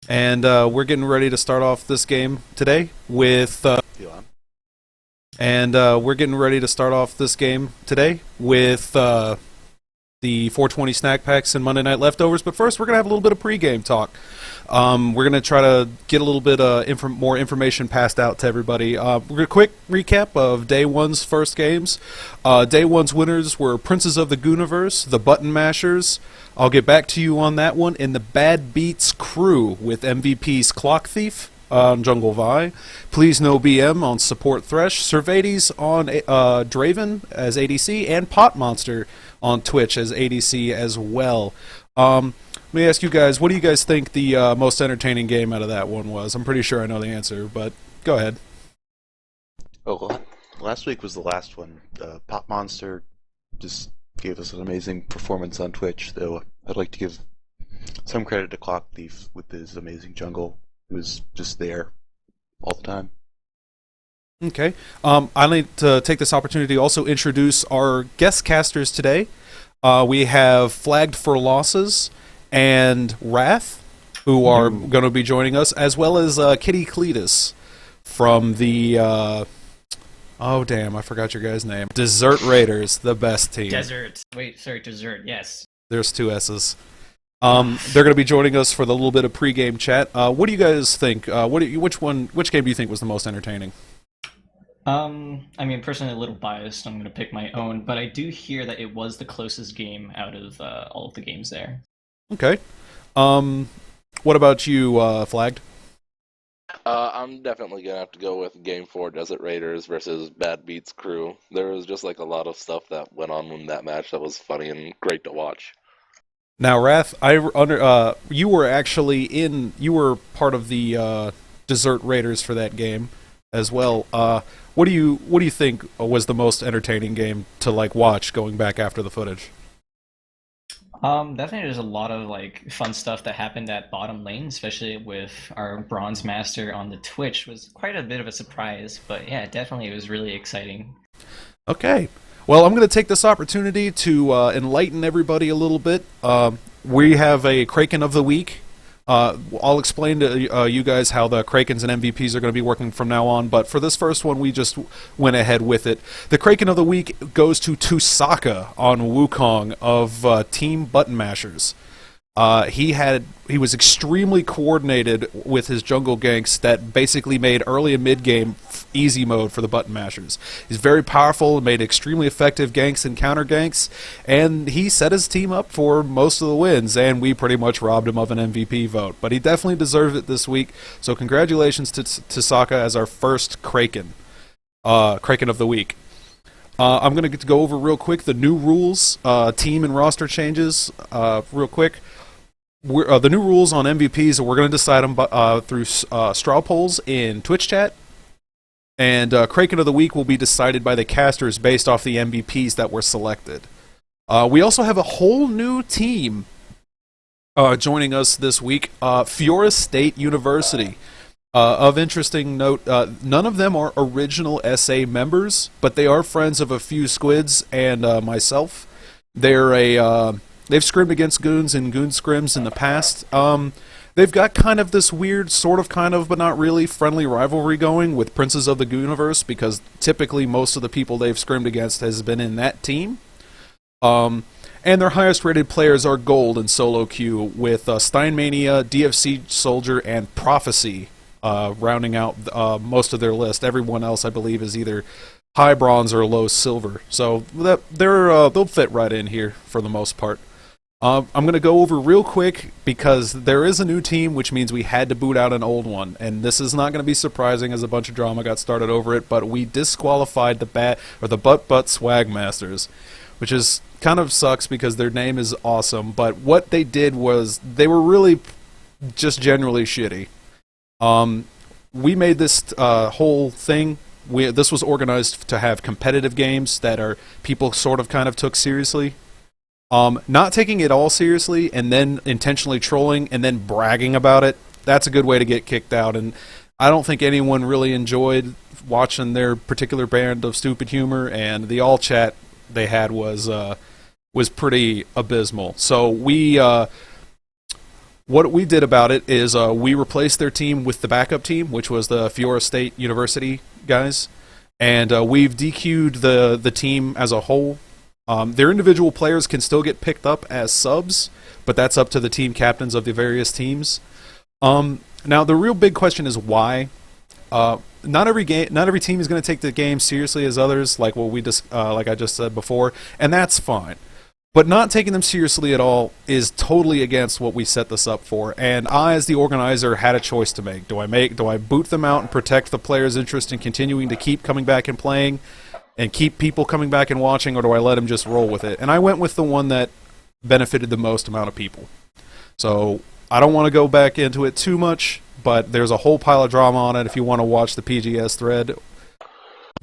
And we're getting ready to start off this game today with. And we're getting ready to start off this game today with the 420 snack packs and Monday Night Leftovers. But first, we're going to have a little bit of pregame talk. We're going to try to get a little bit more information passed out to everybody. We're going to quick recap of Day 1's first games. Day 1's winners were Princes of the Gooniverse, the Button Mashers. I'll get back to you on that one. In the Bad Beats crew with MVP's Clock Thief on Jungle Vi. Please No BM on Support Thresh. Servades on Draven as ADC, and Pot Monster on Twitch as ADC as well. Let me ask you guys, what do you guys think the most entertaining game out of that one was? I'm pretty sure I know the answer, but go ahead. Oh, last week was the last one. Pot Monster just gave us an amazing performance on Twitch, though I'd like to give some credit to Clock Thief with his amazing jungle. He was just there all the time. Okay. I'd like to take this opportunity to also introduce our guest casters today. We have Flagged for Losses and Wrath, who are going to be joining us, as well as Kitty Cletus from the... oh, damn, I forgot your guy's name. Desert Raiders, the best team. Desert. Wait, sorry, Desert, yes. There's two S's. They're going to be joining us for the little bit of pregame chat. What do you guys think? Which game do you think was the most entertaining? I mean, personally, a little biased. I'm going to pick my own, but I do hear that it was the closest game out of all of the games there. Okay. What about you, Flagged? I'm definitely gonna have to go with Game 4 Desert Raiders versus Bad Beats Crew. There was just like a lot of stuff that went on in that match that was funny and great to watch. Now, Wrath, you were part of the Desert Raiders for that game as well. What do you think was the most entertaining game to watch going back after the footage? Definitely there's a lot of fun stuff that happened at bottom lane, especially with our Bronze Master on the Twitch. Was quite a bit of a surprise, but yeah, definitely it was really exciting. Okay. Well, I'm going to take this opportunity to enlighten everybody a little bit. We have a Kraken of the Week. I'll explain to you guys how the Krakens and MVPs are going to be working from now on, but for this first one, we just went ahead with it. The Kraken of the Week goes to Tusaka on Wukong of Team Button Mashers. He was extremely coordinated with his jungle ganks that basically made early and mid game easy mode for the Button Mashers. He's very powerful, made extremely effective ganks and counter ganks, and he set his team up for most of the wins, and we pretty much robbed him of an MVP vote. But he definitely deserved it this week, so congratulations to Saka as our first Kraken of the Week. I'm going to go over real quick the new rules, team and roster changes real quick. The new rules on MVPs, we're going to decide them through straw polls in Twitch chat. And Kraken of the Week will be decided by the casters based off the MVPs that were selected. We also have a whole new team joining us this week, Fiora State University. Of interesting note, none of them are original SA members, but they are friends of a few squids and myself. They've scrimmed against goons in goon scrims in the past. They've got kind of this weird, but not really friendly rivalry going with Princes of the Gooniverse, because typically most of the people they've scrimmed against has been in that team. And their highest rated players are Gold in solo queue, with Steinmania, DFC Soldier, and Prophecy rounding out most of their list. Everyone else, I believe, is either high bronze or low silver. So they'll fit right in here for the most part. I'm going to go over real quick because there is a new team, which means we had to boot out an old one. And this is not going to be surprising as a bunch of drama got started over it, but we disqualified the Butt Swag Masters, which is kind of sucks because their name is awesome. But what they did was they were really just generally shitty. We made this whole thing. This was organized to have competitive games that people sort of kind of took seriously. Not taking it all seriously and then intentionally trolling and then bragging about it, that's a good way to get kicked out. And I don't think anyone really enjoyed watching their particular brand of stupid humor, and the all chat they had was pretty abysmal. So we what we did about it is we replaced their team with the backup team, which was the Fiora State University guys, and we've DQ'd the team as a whole. Their individual players can still get picked up as subs, but that's up to the team captains of the various teams. Now, the real big question is why. Not every team is going to take the game seriously as others, like like I just said before, and that's fine. But not taking them seriously at all is totally against what we set this up for. And I, as the organizer, had a choice to make. Do I boot them out and protect the players' interest in continuing to keep coming back and playing, and keep people coming back and watching, or do I let them just roll with it? And I went with the one that benefited the most amount of people. So I don't want to go back into it too much, but there's a whole pile of drama on it if you want to watch the PGS thread.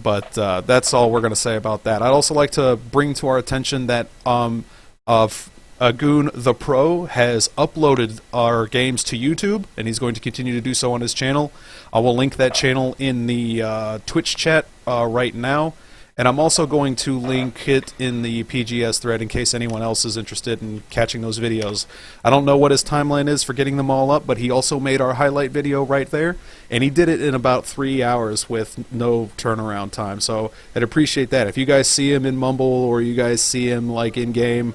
But that's all we're going to say about that. I'd also like to bring to our attention that Goon the Pro has uploaded our games to YouTube, and he's going to continue to do so on his channel. I will link that channel in the Twitch chat right now. And I'm also going to link it in the PGS thread in case anyone else is interested in catching those videos. I don't know what his timeline is for getting them all up, but he also made our highlight video right there, and he did it in about 3 hours with no turnaround time. So I'd appreciate that. If you guys see him in Mumble, or you guys see him like in game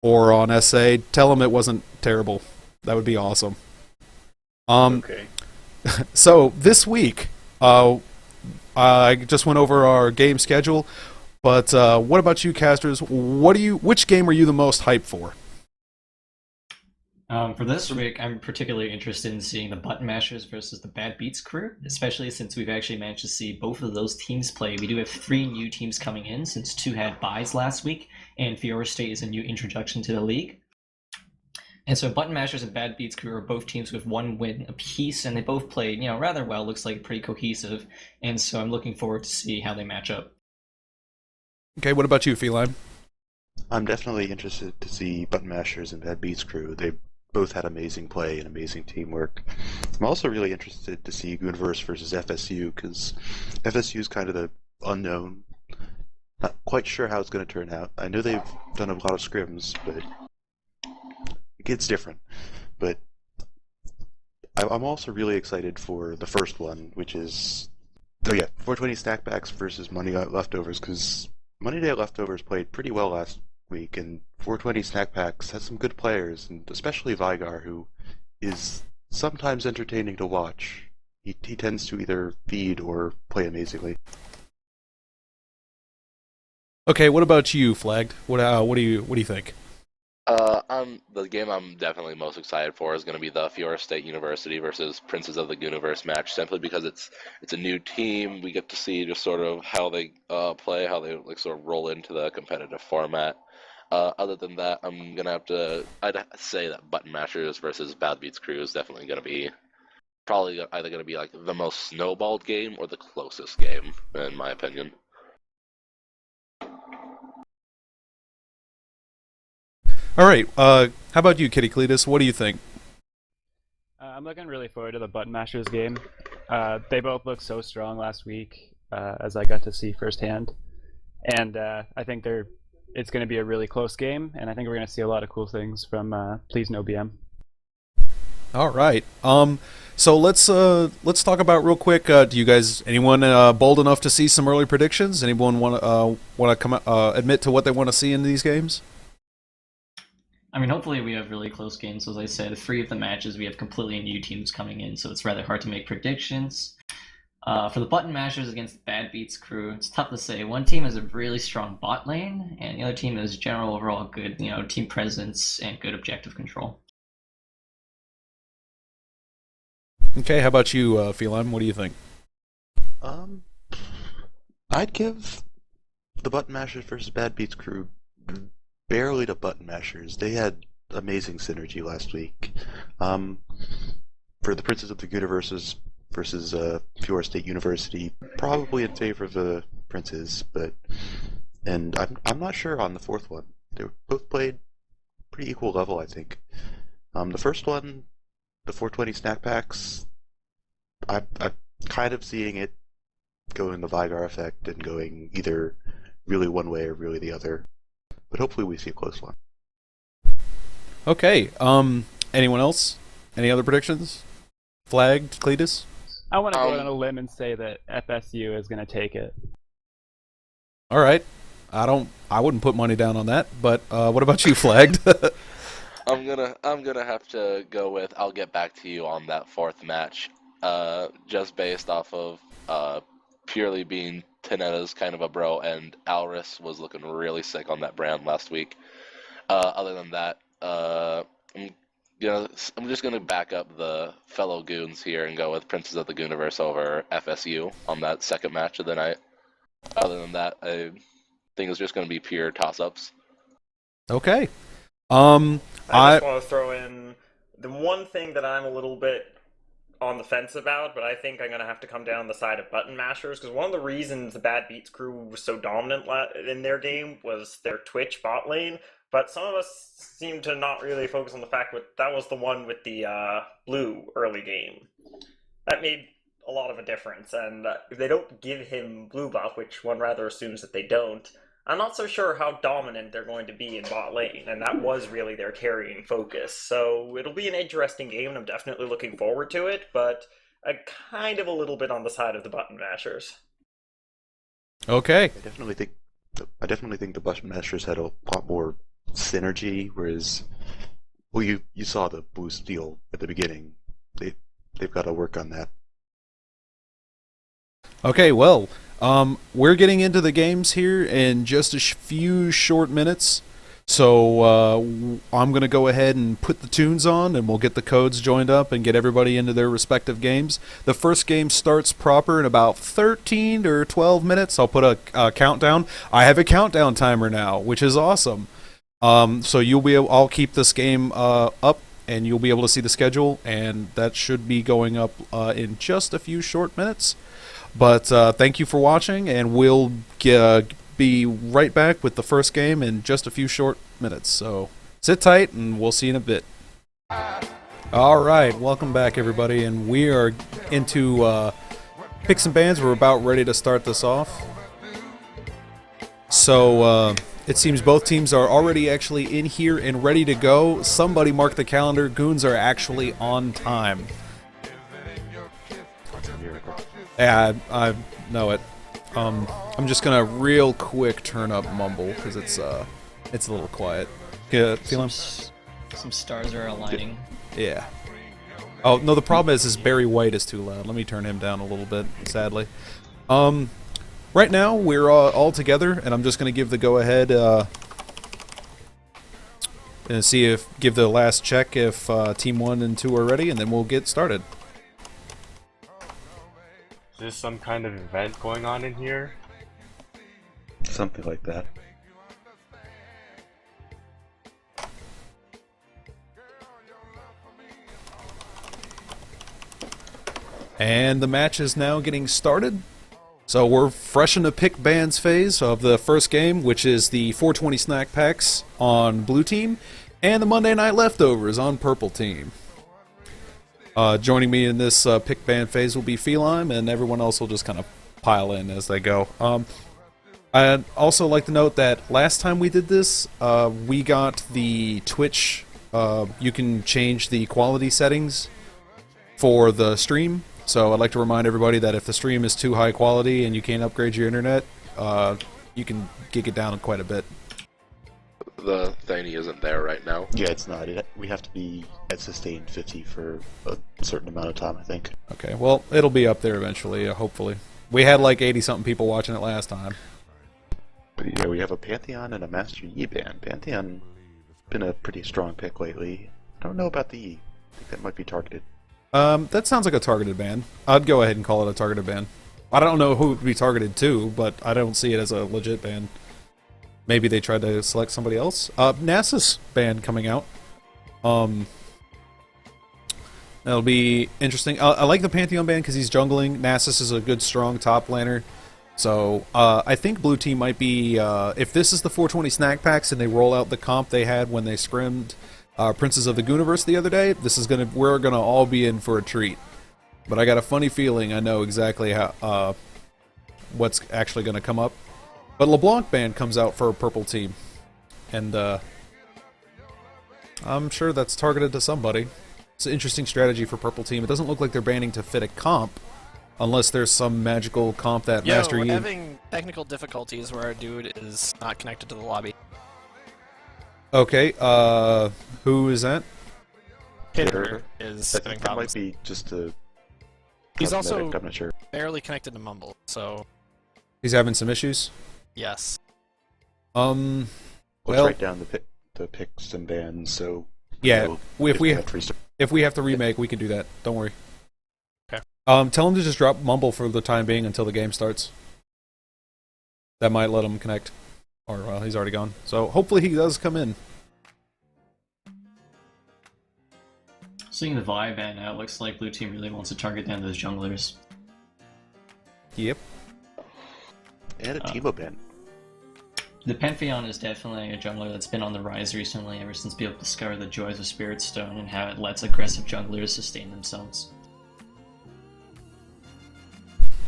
or on SA, tell him it wasn't terrible. That would be awesome. Okay. So this week, I just went over our game schedule, but what about you, casters? Which game are you the most hyped for? For this week, I'm particularly interested in seeing the Button Mashers versus the Bad Beats crew, especially since we've actually managed to see both of those teams play. We do have 3 new teams coming in, since 2 had buys last week, and Fiora State is a new introduction to the league. And so Button Mashers and Bad Beats crew are both teams with 1 win apiece, and they both played, rather well. Looks like pretty cohesive, and so I'm looking forward to see how they match up. Okay, what about you, Feline? I'm definitely interested to see Button Mashers and Bad Beats crew. They both had amazing play and amazing teamwork. I'm also really interested to see Gooniverse versus FSU, because FSU is kind of the unknown. Not quite sure how it's going to turn out. I know they've done a lot of scrims, but it's different. But I'm also really excited for the first one, which is 420 Stackbacks versus Monday Night Leftovers, because Monday Night Leftovers played pretty well last week, and 420 Stackbacks has some good players, and especially Vigar, who is sometimes entertaining to watch. He tends to either feed or play amazingly. Okay, what about you, Flagged? What do you think? The game I'm definitely most excited for is going to be the Fiora State University versus Princes of the Gooniverse match, simply because it's a new team. We get to see just sort of how they play, how they sort of roll into the competitive format. Other than that, I'd say that Button Mashers versus Bad Beats crew is definitely going to be probably either going to be like the most snowballed game or the closest game, in my opinion. All right, how about you, Kitty Cletus? What do you think? I'm looking really forward to the Button Mashers game. They both looked so strong last week, as I got to see firsthand. And I think it's going to be a really close game, and I think we're going to see a lot of cool things from Please No BM. All right. So let's talk about real quick. Do you guys, anyone bold enough to see some early predictions? Anyone want to come admit to what they want to see in these games? I mean, hopefully we have really close games. As I said, 3 of the matches we have completely new teams coming in, so it's rather hard to make predictions. For the Button Mashers against Bad Beats crew, it's tough to say. One team has a really strong bot lane, and the other team has general overall good, team presence and good objective control. Okay, how about you, Feline? What do you think? I'd give the Button Mashers versus Bad Beats crew barely to Button Mashers. They had amazing synergy last week. For the Princes of the Gooniverse versus Fiora State University, probably in favor of the Princes, and I'm not sure on the fourth one. They both played pretty equal level, I think. The first one, the 420 Snackpacks, I'm kind of seeing it going the Vigar effect and going either really one way or really the other. But hopefully we see a close one. Okay. Anyone else? Any other predictions? Flagged, Cletus? I want to go out on a limb and say that FSU is going to take it. All right. I wouldn't put money down on that, but what about you, Flagged? I'm gonna have to go with I'll get back to you on that fourth match, just based off of purely being Tanetta's kind of a bro, and Alris was looking really sick on that brand last week. Other than that, I'm just gonna back up the fellow goons here and go with Princes of the Gooniverse over FSU on that second match of the night. Other than that, I think it's just gonna be pure toss-ups. Okay. I just want to throw in the one thing that I'm a little bit on the fence about, but I think I'm going to have to come down the side of button mashers, because one of the reasons the Bad Beats crew was so dominant in their game was their Twitch bot lane, but some of us seem to not really focus on the fact that was the one with the blue early game. That made a lot of a difference, and if they don't give him blue buff, which one rather assumes that they don't, I'm not so sure how dominant they're going to be in bot lane, and that was really their carrying focus. So it'll be an interesting game, and I'm definitely looking forward to it, but I'm kind of a little bit on the side of the button mashers. Okay. I definitely think the button mashers had a lot more synergy, whereas, well, you saw the boost deal at the beginning. They've got to work on that. Okay, well, we're getting into the games here in just a few short minutes. So I'm going to go ahead and put the tunes on, and we'll get the codes joined up and get everybody into their respective games. The first game starts proper in about 13 or 12 minutes. I'll put a countdown. I have a countdown timer now, which is awesome. So I'll keep this game up, and you'll be able to see the schedule, and that should be going up in just a few short minutes. But thank you for watching, and we'll be right back with the first game in just a few short minutes. So sit tight, and we'll see you in a bit. All right, welcome back, everybody, and we are into picks and bans. We're about ready to start this off. So it seems both teams are already actually in here and ready to go. Somebody mark the calendar. Goons are actually on time. Yeah, I know it. I'm just gonna real quick turn up Mumble because it's a little quiet. Feeling? Some stars are aligning. Yeah. Oh no, the problem is Barry White is too loud. Let me turn him down a little bit. Sadly. Right now we're all together, and I'm just gonna give the go ahead. And give the last check if Team 1 and 2 are ready, and then we'll get started. Is this some kind of event going on in here? Something like that. And the match is now getting started. So we're fresh in the pick bans phase of the first game, which is the 420 snack packs on blue team, and the Monday night leftovers on purple team. Joining me in this pick ban phase will be Feline, and everyone else will just kind of pile in as they go. I'd also like to note that last time we did this, we got the Twitch. You can change the quality settings for the stream. So I'd like to remind everybody that if the stream is too high quality and you can't upgrade your internet, you can kick it down quite a bit. The thingy isn't there right now. Yeah, it's not. We have to be at sustained 50 for a certain amount of time, I think. Okay, well, it'll be up there eventually, hopefully. We had like 80-something people watching it last time. But yeah, we have a Pantheon and a Master Yi ban. Pantheon been a pretty strong pick lately. I don't know about the Yi. I think that might be targeted. That sounds like a targeted ban. I'd go ahead and call it a targeted ban. I don't know who it would be targeted to, but I don't see it as a legit ban. Maybe they tried to select somebody else. Nasus ban coming out. That'll be interesting. I like the Pantheon ban because he's jungling. Nasus is a good, strong top laner. So I think blue team might be... if this is the 420 snack packs and they roll out the comp they had when they scrimmed Princes of the Gooniverse the other day, we're gonna all be in for a treat. But I got a funny feeling I know exactly how what's actually gonna come up. But LeBlanc ban comes out for a purple team, and I'm sure that's targeted to somebody. It's an interesting strategy for Purple Team. It doesn't look like they're banning to fit a comp, unless there's some magical comp that Master we're Yi... having technical difficulties where our dude is not connected to the lobby. Okay, who is that? Hitter is I having think that problems. might be just a. He's cosmetic, also I'm not sure. barely connected to Mumble, so He's having some issues? yes. Let's Well- write down the picks and bans, so. Yeah, we'll- if we have to restart. if we have to remake, we can do that. Don't worry. Okay. Tell him to just drop Mumble for the time being until the game starts. That might let him connect. Or, well, he's already gone. So, hopefully he does come in. Seeing the Vi ban now, it looks like blue team really wants to target down those junglers. Yep. And a Teemo ban. The Pantheon is definitely a jungler that's been on the rise recently, ever since people discovered the joys of Spirit Stone and how it lets aggressive junglers sustain themselves.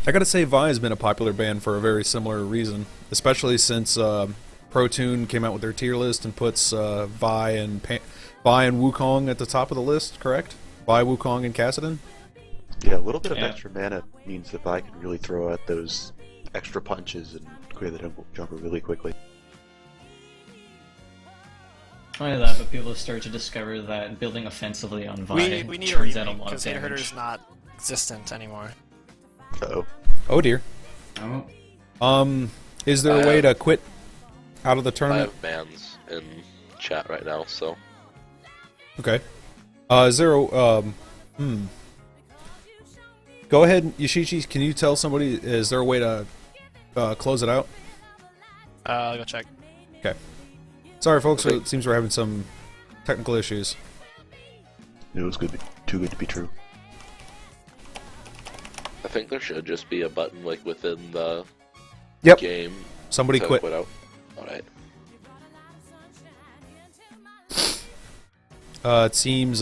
I gotta say, Vi has been a popular band for a very similar reason, especially since ProTune came out with their tier list and puts Vi and Wukong at the top of the list, correct? Vi, Wukong, and Kassadin? Yeah, a little bit of Yeah. extra mana means that I can really throw out those extra punches and clear the jungle really quickly. Not only that, but people start to discover that building offensively on Vi We need a turns out a remake lot of because Hater damage. Hitter's not existent anymore. Uh-oh. Oh dear. Oh, Is there a way to quit out of the I tournament? have bans in chat right now, so Okay. Is there a, Go ahead, Yashichi, can you tell somebody, is there a way to close it out? I'll go check. Okay. Sorry folks, Okay. it seems we're having some technical issues. It was too good to be true. I think there should just be a button like within the Yep. game. Somebody to quit. out. Alright. It seems,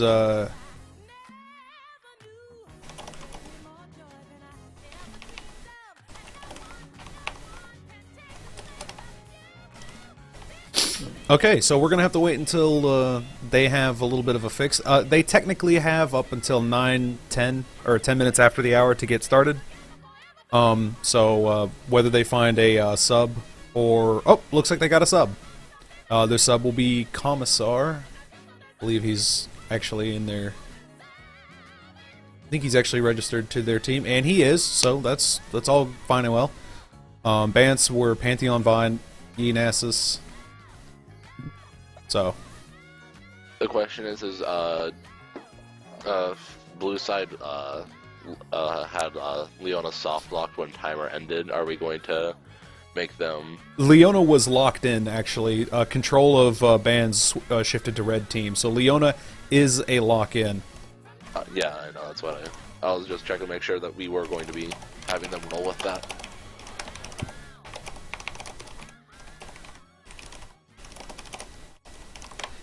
Okay, so we're gonna have to wait until they have a little bit of a fix. They technically have up until 9, 10, or 10 minutes after the hour to get started. So whether they find a sub or... Oh, looks like they got a sub. Their sub will be Commissar. I believe he's actually in there. I think he's actually registered to their team, and he is, so that's all fine and well. Bants were Pantheon, Vine, Enasus. So, The question is blue side had Leona soft locked when timer ended. Are we going to make them? Leona was locked in, actually. Control of bans shifted to red team, so Leona is a lock-in. Yeah, I know. That's what I was just checking to make sure that we were going to be having them roll with that.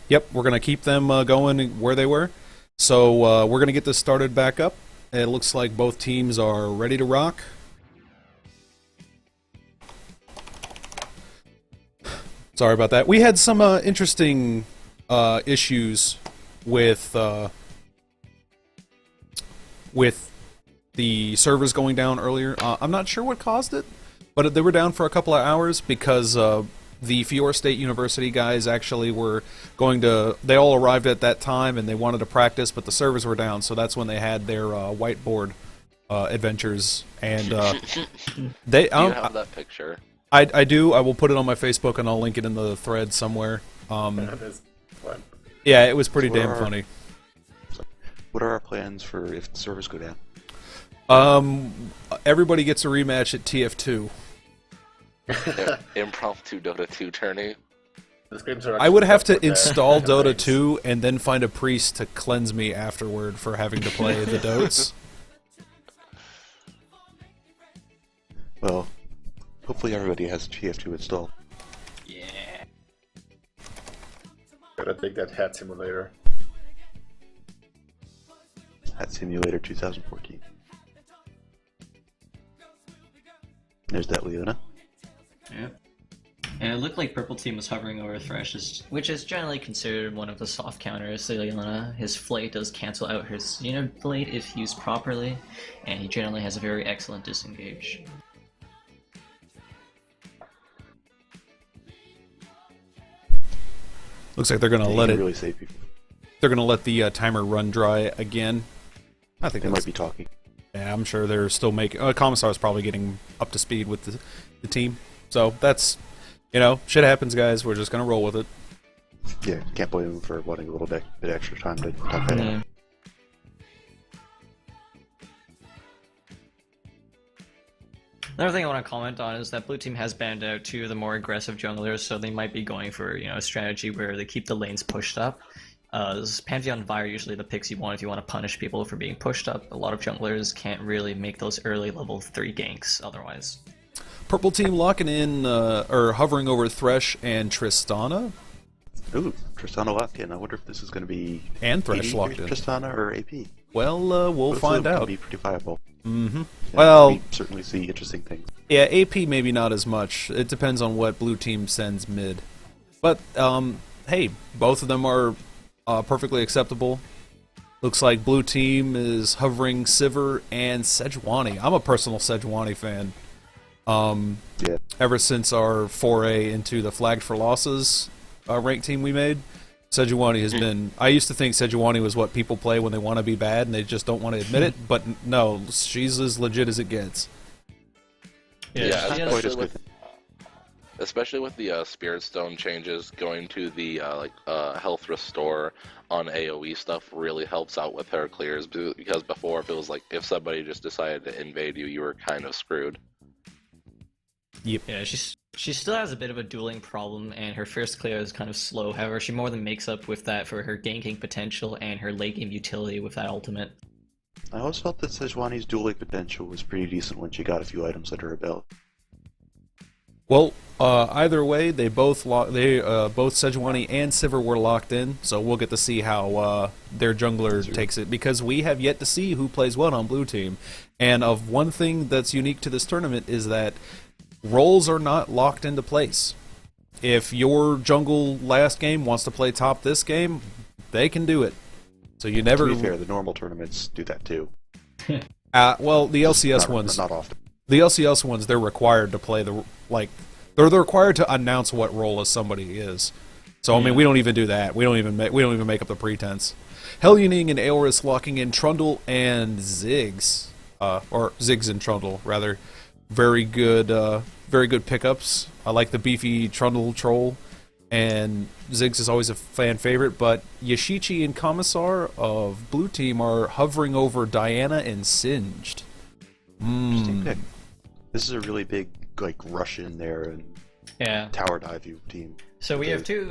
Yep, we're going to keep them going where they were. So we're going to get this started back up. It looks like both teams are ready to rock. Sorry about that. We had some interesting issues with the servers going down earlier. I'm not sure what caused it, but they were down for a couple of hours because the Fiora State University guys actually were going to... They all arrived at that time and they wanted to practice, but the servers were down, so that's when they had their whiteboard adventures. And they... Do you have that picture? I do. I will put it on my Facebook and I'll link it in the thread somewhere. That is fun. Yeah, it was pretty So damn funny. What are our plans for if the servers go down? Everybody gets a rematch at TF2. Impromptu Dota 2 tourney. The scrims are I would actually have to tough with install the Dota ranks. 2 and then find a priest to cleanse me afterward for having to play the Dotes. Well, hopefully everybody has TF2 installed. yeah. Gotta take that hat simulator. Hat Simulator 2014. There's that Leona. Yep. And it looked like Purple Team was hovering over Thresh, which is generally considered one of the soft counters. So Leona, his Flay does cancel out his Xenoblade if used properly, and he generally has a very excellent disengage. Looks like they're gonna He let can it. really save people. They're gonna let the timer run dry again. I think They that's, might be talking. yeah, I'm sure they're still making. Commissar's probably getting up to speed with the team. So that's, shit happens, guys. We're just gonna roll with it. Yeah, can't blame him for wanting a little bit extra time to talk that out. Yeah. Another thing I want to comment on is that Blue Team has banned out two of the more aggressive junglers, so they might be going for a strategy where they keep the lanes pushed up. Pantheon and Vi are usually the picks you want if you want to punish people for being pushed up. A lot of junglers can't really make those early level 3 ganks otherwise. Purple team locking in or hovering over Thresh and Tristana, Ooh, Tristana locked in. I wonder if this is going to be and Thresh AD locked in. Tristana or AP. Well, we'll Both of find them out. Can be pretty viable. Mm-hmm. Yeah, Well, we certainly see interesting things. yeah, AP maybe not as much. It depends on what Blue team sends mid. But hey, both of them are perfectly acceptable. Looks like Blue team is hovering Sivir and Sejuani. I'm a personal Sejuani fan. Yeah. Ever since our foray into the Flagged for Losses rank team we made, Sejuani has been... I used to think Sejuani was what people play when they want to be bad and they just don't want to admit it, but no, she's as legit as it gets. Yeah, she has- Quite as good. especially with the Spirit Stone changes, going to the health restore on AoE stuff really helps out with her clears, because before it was like if somebody just decided to invade you, you were kind of screwed. Yeah, she still has a bit of a dueling problem, and her first clear is kind of slow. However, she more than makes up with that for her ganking potential and her late game utility with that ultimate. I always felt that Sejuani's dueling potential was pretty decent when she got a few items under her belt. Well, either way, they both both Sejuani and Sivir were locked in, so we'll get to see how their jungler takes it, because we have yet to see who plays what on Blue Team. And of one thing that's unique to this tournament is that roles are not locked into place. If your jungle last game wants to play top this game, they can do it. So you never. To be fair, the normal tournaments do that too. Well, the LCS Not- ones. Not often. The LCS ones, they're required to play they're required to announce what role as somebody is. So I mean, we don't even do that. We don't even make up the pretense. Helluning and Aorus locking in Trundle and Ziggs, or Ziggs and Trundle rather. Very good pickups. I like the beefy Trundle troll, and Ziggs is always a fan favorite. But Yashichi and Commissar of Blue Team are hovering over Diana and Singed. Interesting pick. This is a really big rush in there and Yeah. tower dive you team. So we have two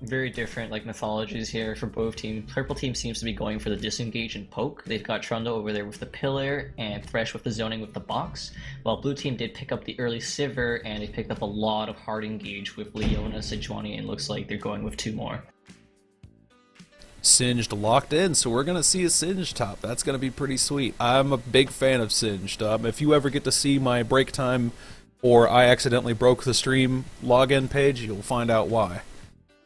very different mythologies here for both teams. Purple team seems to be going for the disengage and poke. They've got Trundle over there with the pillar and Thresh with the zoning with the box. While blue team did pick up the early Sivir and they picked up a lot of hard engage with Leona, Sejuani, and looks like they're going with 2 more. Singed locked in, so we're going to see a Singed top. That's going to be pretty sweet. I'm a big fan of Singed. If you ever get to see my break time or I accidentally broke the stream login page, you'll find out why.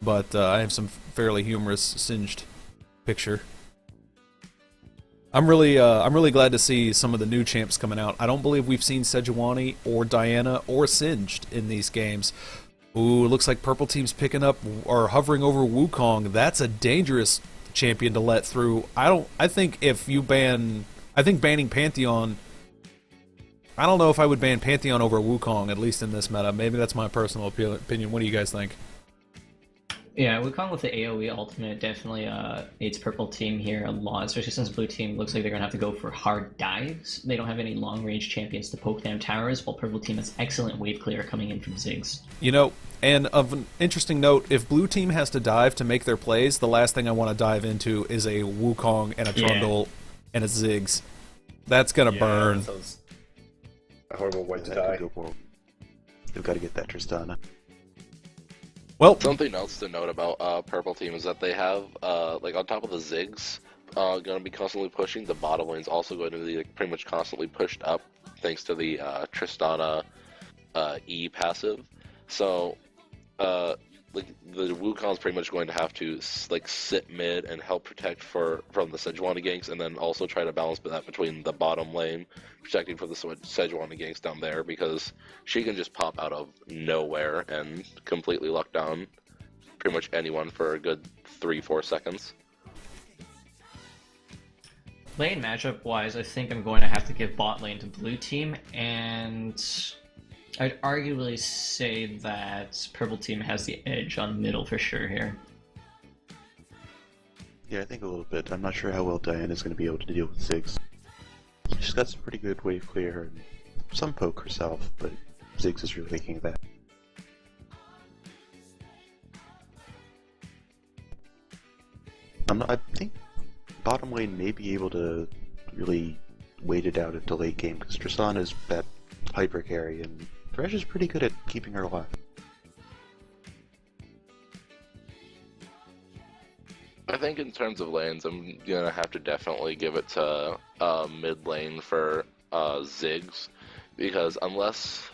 But I have some fairly humorous Singed picture. I'm really glad to see some of the new champs coming out. I don't believe we've seen Sejuani or Diana or Singed in these games. Ooh, looks like Purple Team's picking up or hovering over Wukong. That's a dangerous champion to let through. I think banning Pantheon. I don't know if I would ban Pantheon over Wukong, at least in this meta. Maybe that's my personal opinion. What do you guys think? Yeah, Wukong with the AoE ultimate definitely aids Purple Team here a lot, especially since Blue Team looks like they're going to have to go for hard dives. They don't have any long-range champions to poke down towers, while Purple Team has excellent wave clear coming in from Ziggs. And of an interesting note, if Blue Team has to dive to make their plays, the last thing I want to dive into is a Wukong and a Trundle and a Ziggs. That's going to burn. That sounds a horrible way to That die. could go wrong. They've got to get that Tristana. Well, Something else to note about Purple Team is that they have, on top of the Ziggs, going to be constantly pushing, the bottom lane's also going to be pretty much constantly pushed up, thanks to the Tristana E passive. So, like the Wukong's pretty much going to have to like sit mid and help protect from the Sejuani ganks, and then also try to balance that between the bottom lane protecting from the Sejuani ganks down there, because she can just pop out of nowhere and completely lock down pretty much anyone for a good 3-4 seconds. Lane matchup wise, I think I'm going to have to give bot lane to blue team, and I'd arguably say that purple team has the edge on middle for sure here. Yeah, I think a little bit. I'm not sure how well Diana's going to be able to deal with Ziggs. She's got some pretty good wave clear and some poke herself, but Ziggs is really making that. I think bottom lane may be able to really wait it out into late game, because Tristana's that hyper carry, and Thresh is pretty good at keeping her alive. I think in terms of lanes, I'm gonna have to definitely give it to mid lane for Ziggs, because unless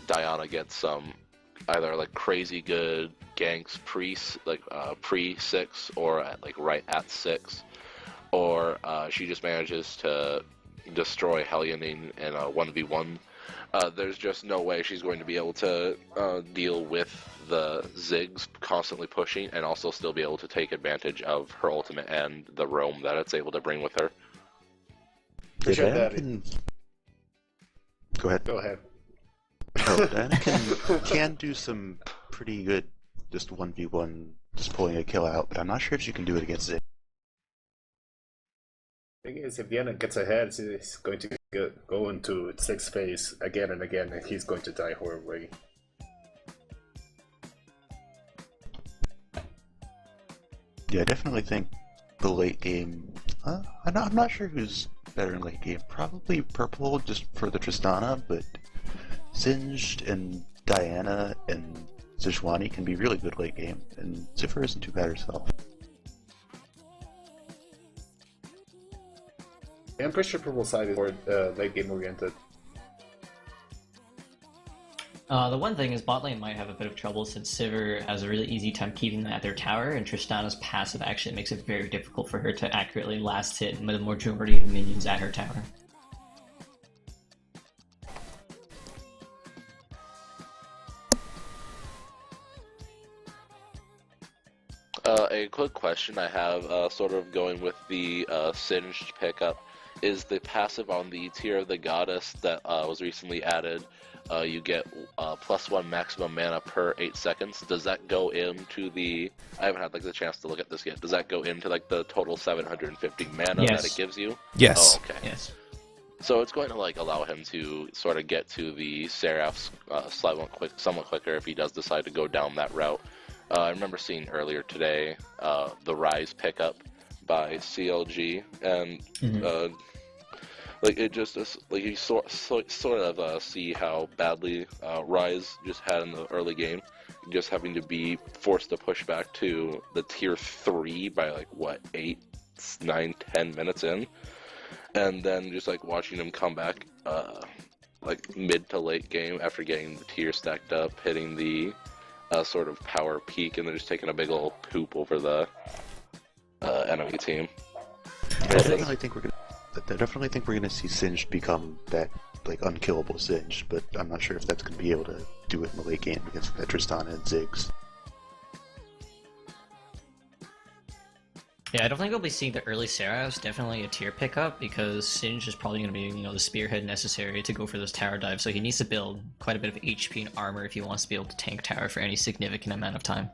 Diana gets some either like crazy good ganks pre 6 or at like right at 6, or she just manages to destroy Hellion in a 1v1, there's just no way she's going to be able to deal with the Ziggs constantly pushing and also still be able to take advantage of her ultimate and the roam that it's able to bring with her. Yeah, Go ahead. Go ahead. Oh, Diana can do some pretty good just 1v1, just pulling a kill out, but I'm not sure if she can do it against Ziggs. Thing is, if Diana gets ahead, he's going to go into Ziggs phase again and again, and he's going to die horribly. Yeah, I definitely think the late game. I'm not sure who's better in late game. Probably purple, just for the Tristana, but Singed and Diana and Sejuani can be really good late game, and Ziffer isn't too bad herself. Yeah, I'm pretty sure purple side is more late game oriented. The one thing is bot lane might have a bit of trouble since Sivir has a really easy time keeping them at their tower, and Tristana's passive actually makes it very difficult for her to accurately last hit the majority of the minions at her tower. A quick question I have, sort of going with the Singed pickup, is the passive on the Tear of the Goddess that was recently added. You get +1 maximum mana per 8 seconds. Does that go into the... I haven't had like the chance to look at this yet. Does that go into like the total 750 mana that it gives you? Yes. Oh, okay. Yes. So it's going to like allow him to sort of get to the Seraphs somewhat quicker if he does decide to go down that route. I remember seeing earlier today the Rise pickup by CLG, and like it just like you sort of see how badly Rise just had in the early game, just having to be forced to push back to the tier 3 by like what 8, 9, 10 minutes in, and then just like watching him come back like mid to late game after getting the tier stacked up, hitting the sort of power peak, and then just taking a big old poop over the enemy team. I definitely think we're gonna see Singed become that like unkillable Singed, but I'm not sure if that's gonna be able to do it in the late game against Tristana and Ziggs. Yeah, I don't think we'll be seeing the early Seraphs, definitely a tier pickup, because Singed is probably going to be, the spearhead necessary to go for those tower dives, so he needs to build quite a bit of HP and armor if he wants to be able to tank tower for any significant amount of time.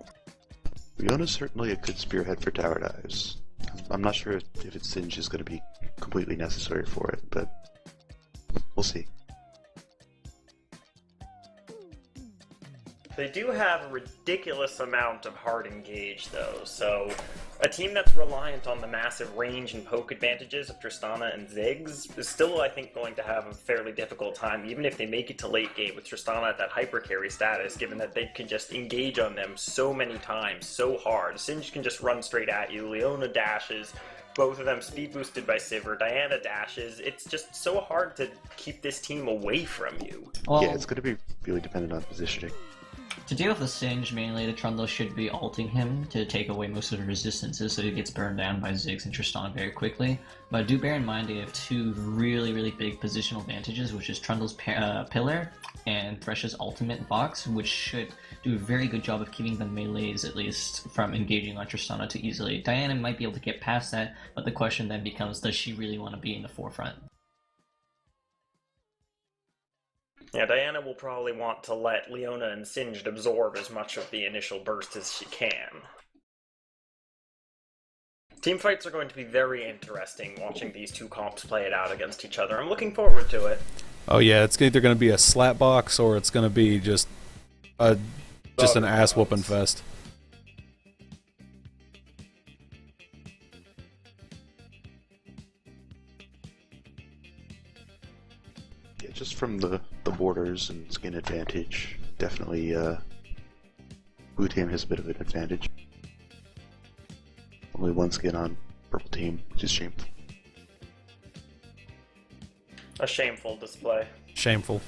Riona's certainly a good spearhead for tower dives. I'm not sure if its Singed is going to be completely necessary for it, but we'll see. They do have a ridiculous amount of hard engage, though, so a team that's reliant on the massive range and poke advantages of Tristana and Ziggs is still, I think, going to have a fairly difficult time, even if they make it to late game with Tristana at that hyper carry status, given that they can just engage on them so many times, so hard. Singed can just run straight at you, Leona dashes, both of them speed boosted by Sivir, Diana dashes. It's just so hard to keep this team away from you. Well, Yeah, it's going to be really dependent on positioning. To deal with the Singe, mainly the Trundle should be ulting him to take away most of the resistances so he gets burned down by Ziggs and Tristana very quickly. But do bear in mind they have two really big positional advantages, which is Trundle's Pillar and Thresh's Ultimate Box, which should do a very good job of keeping the melees, at least, from engaging on Tristana too easily. Diana might be able to get past that, but the question then becomes, does she really want to be in the forefront? Yeah, Diana will probably want to let Leona and Singed absorb as much of the initial burst as she can. Teamfights are going to be very interesting watching these two comps play it out against each other. I'm looking forward to it. Oh yeah, it's either going to be a slap box or it's going to be just an ass whooping fest. Yeah, just from the borders and skin advantage, definitely blue team has a bit of an advantage. Only one skin on purple team, which is shameful. A shameful display. Shameful.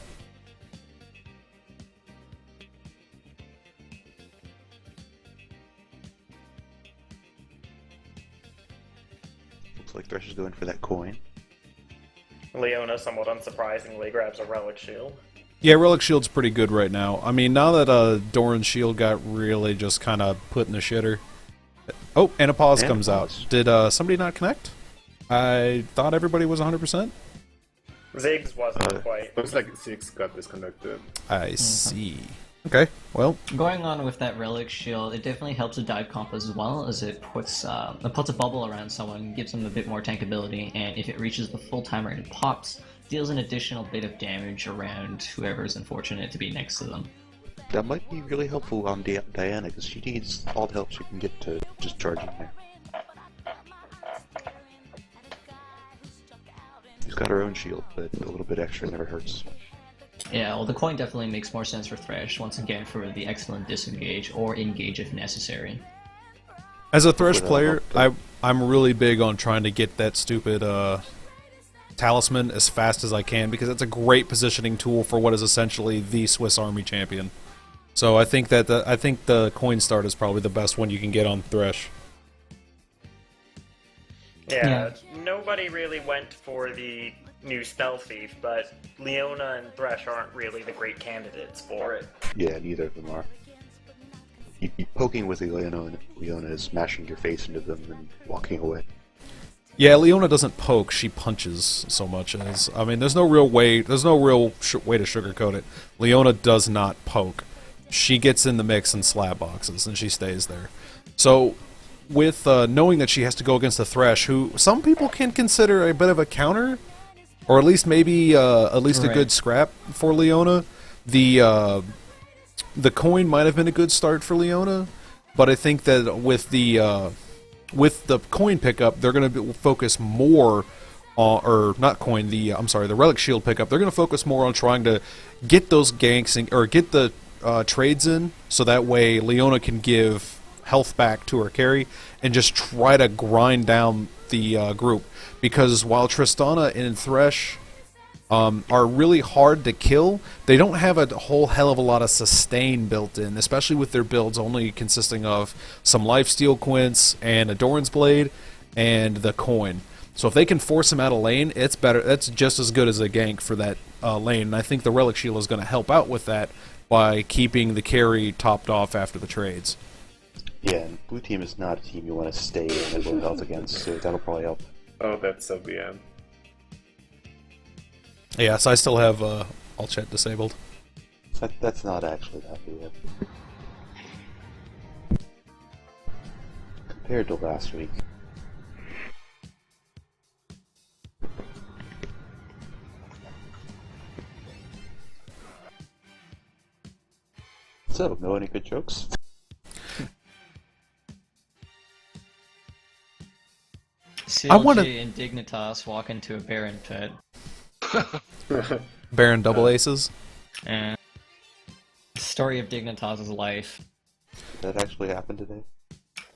Looks like Thresh is going for that coin. Leona, somewhat unsurprisingly, grabs a Relic Shield. Yeah, Relic Shield's pretty good right now. I mean, now that Doran's shield got really just kind of put in the shitter. Oh, and a pause comes out. Did somebody not connect? I thought everybody was 100%. Ziggs wasn't quite. Looks like 6 got disconnected. I see. Okay, well. Going on with that Relic Shield, it definitely helps a dive comp as well, as it puts a bubble around someone, gives them a bit more tankability, and if it reaches the full timer and pops, deals an additional bit of damage around whoever is unfortunate to be next to them. That might be really helpful on Diana, because she needs all the help she can get to just charging there. She's got her own shield, but a little bit extra never hurts. Yeah, well, the coin definitely makes more sense for Thresh, once again for the excellent disengage, or engage if necessary. As a Thresh player, I'm really big on trying to get that stupid talisman as fast as I can, because it's a great positioning tool for what is essentially the Swiss Army champion. So I think that the coin start is probably the best one you can get on Thresh. Yeah, nobody really went for the new Spell Thief, but Leona and Thresh aren't really the great candidates for it. Yeah, neither of them are. You'd be poking with Leona, and Leona is smashing your face into them and walking away. Yeah, Leona doesn't poke; she punches so much as. I mean, there's no real way. There's no real way to sugarcoat it. Leona does not poke. She gets in the mix and slap boxes, and she stays there. So, with knowing that she has to go against the Thresh, who some people can consider a bit of a counter, or at least maybe a good scrap for Leona, the coin might have been a good start for Leona, but I think that with the coin pickup, they're going to focus more on, or not coin, the Relic Shield pickup. They're going to focus more on trying to get those ganks or get the trades in, so that way Leona can give health back to her carry and just try to grind down the group. Because while Tristana and Thresh are really hard to kill, they don't have a whole hell of a lot of sustain built in, especially with their builds only consisting of some lifesteal quints and a Doran's Blade and the coin. So if they can force him out of lane, it's better. That's just as good as a gank for that lane. And I think the Relic Shield is going to help out with that by keeping the carry topped off after the trades. Yeah, and blue team is not a team you want to stay in and low health against, so that'll probably help. Oh, that's so BM. Yeah, so I still have all chat disabled. That's not actually that bad. Compared to last week. So, know any good jokes? CLG and Dignitas walk into a Baron pit. Baron double aces. And story of Dignitas' life. Did that actually happen today?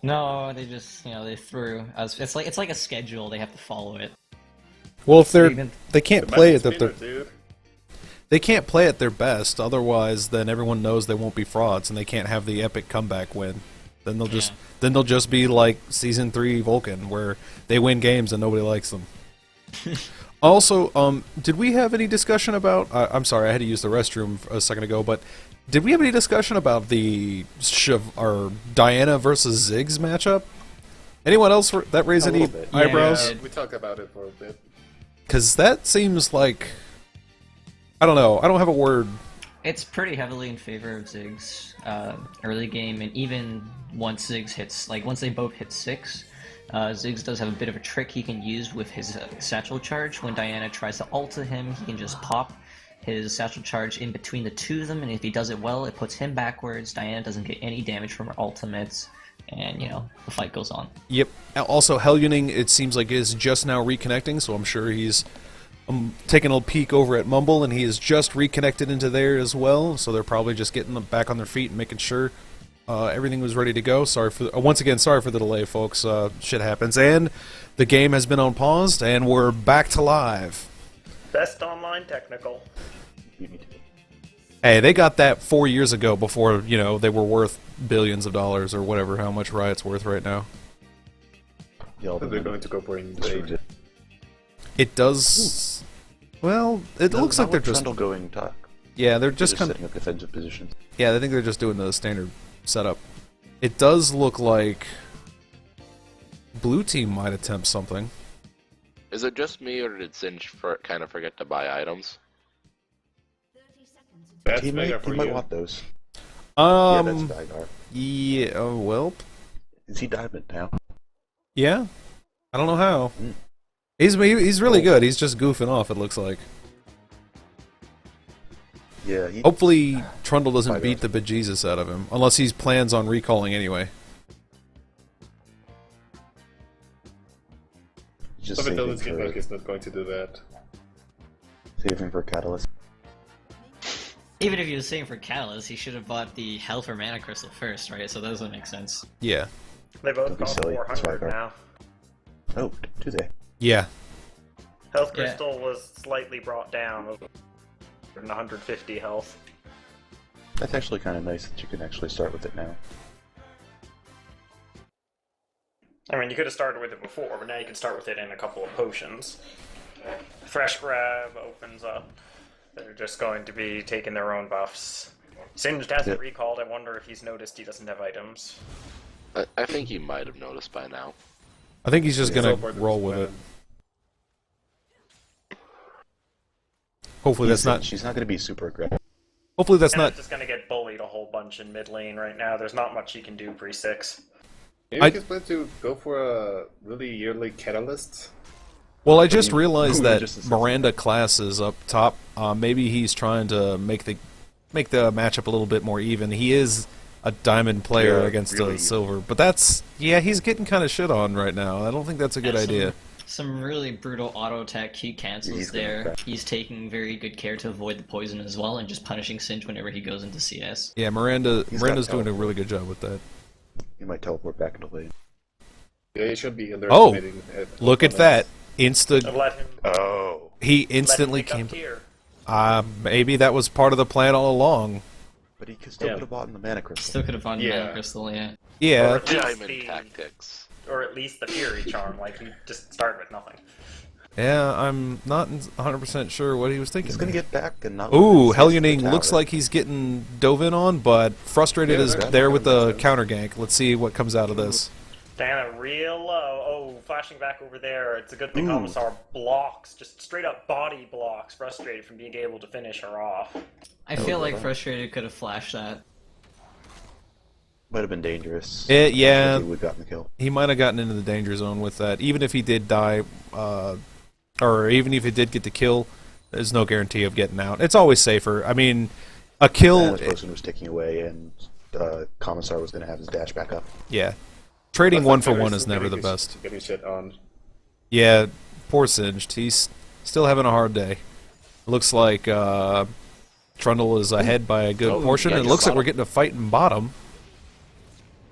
No, they just they threw as it's like a schedule. They have to follow it. Well, if they can't play it, they can't play at their best. Otherwise, then everyone knows they won't be frauds, and they can't have the epic comeback win. Then they'll just be like Season 3 Vulcan, where they win games and nobody likes them. Also, did we have any discussion about... I'm sorry, I had to use the restroom a second ago, but did we have any discussion about the Diana versus Ziggs matchup? Anyone else that raised any eyebrows? Yeah, we talked about it for a bit. Because that seems like... I don't know. I don't have a word. It's pretty heavily in favor of Ziggs early game, and even once Ziggs hits, like once they both hit 6, Ziggs does have a bit of a trick he can use with his satchel charge. When Diana tries to ult to him, he can just pop his satchel charge in between the two of them, and if he does it well, it puts him backwards. Diana doesn't get any damage from her ultimates, and you know, the fight goes on. Yep. Also, Helyuning, it seems like, is just now reconnecting, so I'm sure he's taking a peek over at Mumble, and he is just reconnected into there as well, so they're probably just getting them back on their feet and making sure everything was ready to go. Sorry for once again, sorry for the delay, folks. Shit happens, and the game has been on paused, and we're back to live. Best online technical. Hey, they got that 4 years ago before, you know, they were worth billions of dollars or whatever, how much Riot's worth right now. So they're going to go bring the... It does... Well, it looks like they're just... Trundle going talk. Yeah, they're just kind of... setting up defensive positions. Yeah, I think they're just doing the standard setup. It does look like blue team might attempt something. Is it just me, or did Singe kind of forget to buy items? That's He mega might for you. want those. Yeah, that's Um, Daigar. yeah, well, Is he diamond now? yeah. I don't know how. He's really good. He's just goofing off, it looks like. Yeah, he... Hopefully, Trundle doesn't Five beat the bejesus out of him, unless he plans on recalling anyway. just But it saving doesn't seem for, like he's not going to do that. saving for Catalyst. Even if he was saving for Catalyst, he should have bought the Health or Mana Crystal first, right? So that doesn't make sense. Yeah. They both Don't be cost silly, 400 Swagger. now. Oh, do they? Yeah. Health Yeah. Crystal was slightly brought down, 150 health. That's actually kind of nice that you can actually start with it now. I mean, you could have started with it before, but now you can start with it in a couple of potions. Fresh Grab opens up. They're just going to be taking their own buffs. Singed hasn't Yep. recalled. I wonder if he's noticed he doesn't have items. I think he might have noticed by now. I think he's just gonna Teleport roll is with it. bad. Hopefully that's not. She's not going to be super aggressive. Hopefully that's And not. it's just going to get bullied a whole bunch in mid lane right now. There's not much he can do pre-6. Maybe he's planning to go for a really yearly catalyst. Well, I just mean, realized we were that just discussing Miranda class is up top. Maybe he's trying to make the matchup a little bit more even. He is a diamond player Yeah, against really. a silver, but that's he's getting kind of shit on right now. I don't think that's a good Yeah, idea. Some really brutal auto attack Q cancels He's gonna there. crack. He's taking very good care to avoid the poison as well, and just punishing Singe whenever he goes into CS. Yeah, He's Miranda's got doing a teleport. really good job with that. You might teleport back into lane. Yeah, he should be underestimating. Look at that! Insta. And let him, Oh. He let him instantly pick up came. tier. Maybe that was part of the plan all along. But he still Yeah. could have bought in the mana crystal. Still could have found Yeah. Mana Crystal, yeah. Yeah, Or at least Diamond the- tactics. Or at least the Fury Charm. Like, he just started with nothing. yeah. I'm not 100% sure what he was thinking. He's going to get back and not... Ooh, let him see Helyuning the looks tower. like he's getting dove in on, but Frustrated Yeah, is that there with the makes sense. counter gank. Let's see what comes out of this. Diana real low. Oh, flashing back over there. It's a good thing Ooh. Commissar blocks, just straight up body blocks, frustrated from being able to finish her off. I feel like Frustrated could have flashed that. Might have been dangerous. Yeah, He would have gotten the kill. he might have gotten into the danger zone with that. Even if he did die, or even if he did get the kill, there's no guarantee of getting out. It's always safer. I mean, a kill, This person was taking away, and Commissar was going to have his dash back up. yeah. Trading Plus, one for Fury's one is still never the getting best. Getting shit on. Yeah, poor Singed. He's still having a hard day. Looks like Trundle is ahead by a good Oh, portion. yeah, It just looks like we're bottom. getting a fight in bottom.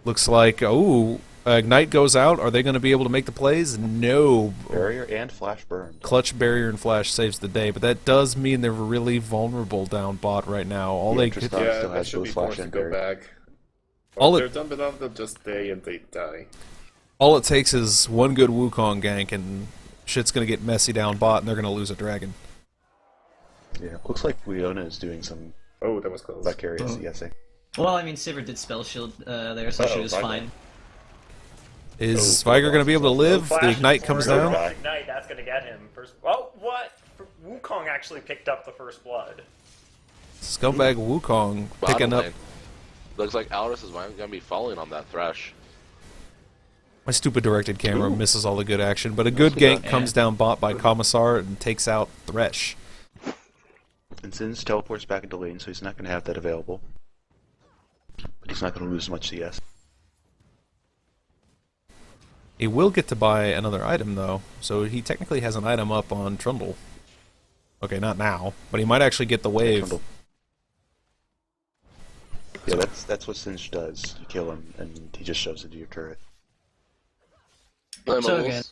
Looks like, ooh, Ignite goes out. Are they going to be able to make the plays? No. Barrier and flash burn. Clutch, barrier, and flash saves the day, but that does mean they're really vulnerable down bot right now. All they could, Tristan Yeah, still they has should both be flash forced to and go barrier. back. All Or it- they're done without them, just stay and they die. all it takes is one good Wukong gank, and shit's going to get messy down bot, and they're going to lose a dragon. Yeah, looks like Leona is doing some Oh, that was close. vicarious ESA. Well, I mean, Sivir did spell shield there, so she Uh-oh, was Viger. fine. Is Oh, Viger going to be able to live? Flash The Ignite comes forward, down. down. Ignite, that's gonna get him first. Oh, what? Wukong actually picked up the first blood. Scumbag Wukong Bottom picking up. lane. Looks like Aldous is going to be falling on that Thresh. My stupid directed camera misses all the good action, but a good gank Yeah. comes down bot by Commissar and takes out Thresh. And Sin's teleports back into lane, so he's not going to have that available. But he's not going to lose much CS. He will get to buy another item, though, so he technically has an item up on Trundle. Okay, not now, but he might actually get the wave. Trundle. Yeah, that's what Singe does. You kill him, and he just shoves into your turret. I'm, So a little, again-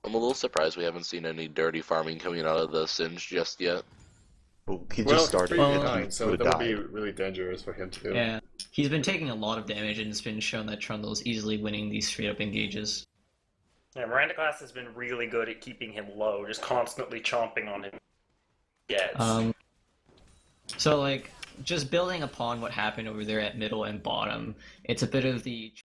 I'm a little surprised we haven't seen any dirty farming coming out of the Singe just yet. Well, he Well, just he's started. pretty and behind, he so would've that would be died. really dangerous for him to do. Yeah. He's been taking a lot of damage, and it's been shown that Trundle is easily winning these straight-up engages. Yeah, Miranda Glass has been really good at keeping him low, just constantly chomping on him. Yes. So, like, just building upon what happened over there at middle and bottom, it's a bit of the